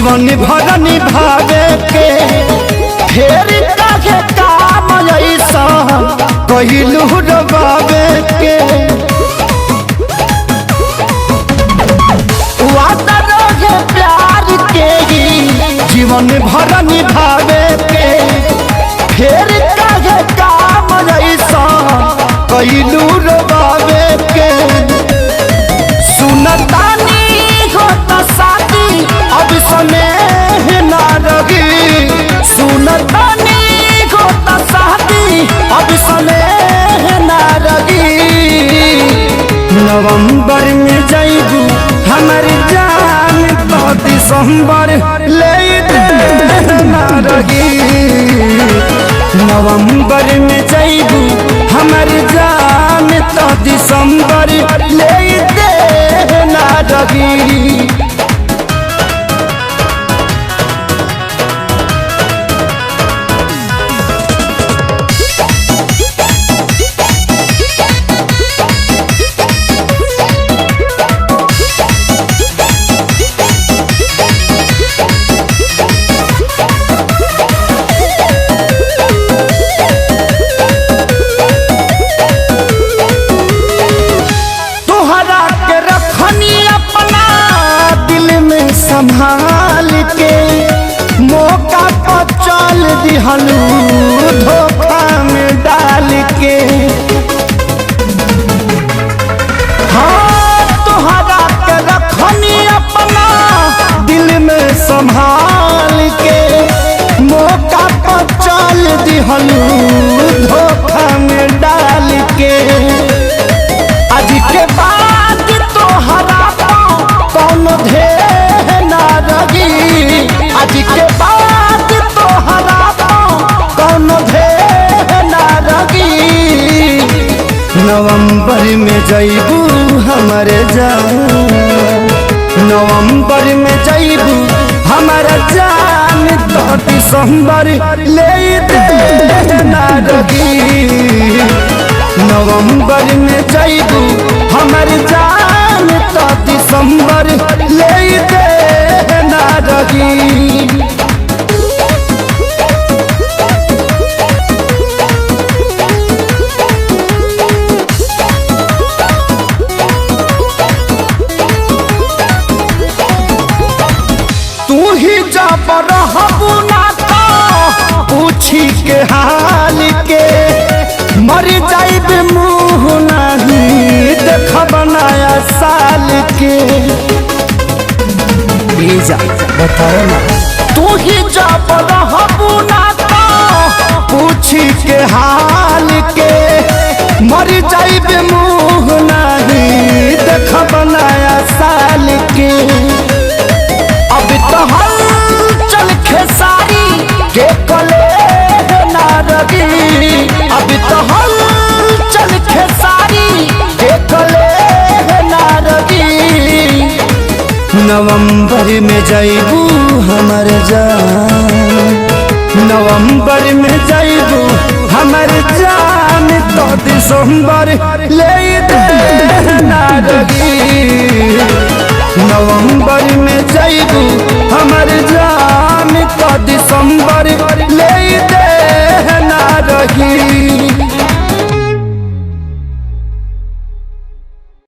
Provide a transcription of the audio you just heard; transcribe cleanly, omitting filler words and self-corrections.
जीवन भर निभावे के फेर काहे काम ऐसा कहिलू रबावे के वादा रहे प्यार के जीवन भर निभावे के फेर काहे काम ऐसा कहिलू रबावे के सुनतानी होता शादी अब स्नेह ना रही सुनतानी होता शादी अब स्नेह ना रही नवंबर में जाइबू हमर जान तो दिसंबर ले दे ना रही नवंबर में जाइबू हमर जान तो दिसंबर ले दे ना रही संभाल के मौका पर चल दिहलू धोखा में डाल के हाँ तोहरा के रखनी अपना दिल में संभाल के मौका पर चल दिहलू धोखा में डाल के आज के बाद तोहरा कौन ढेर आज के बाद तोहरा कौन ढेर ना रही नवंबर में जाइबू हमारे जान नवंबर में जाइबू हमारा जान तो दिसंबर ले दे ना रही नवंबर में जाइबू हमारे जान तो दिसंबर ले दे ना रही तू ही जब रहबू ना तो पूछी के हाल के मर जाइब मुँह नहीं देखब नया साल के बताओ ना तू ही जब रहबू ना तो पूछी के हाल के मर जाइब मुँह नहीं देखब नया साल के अब तो हल चल खेसारी के कले ना रही अब तो हल चल खेसारी के कले ना रही नवंबर में जाइबू हमर जान नवंबर में जाइबू हमर जान तो दिसंबर ले दे ना रही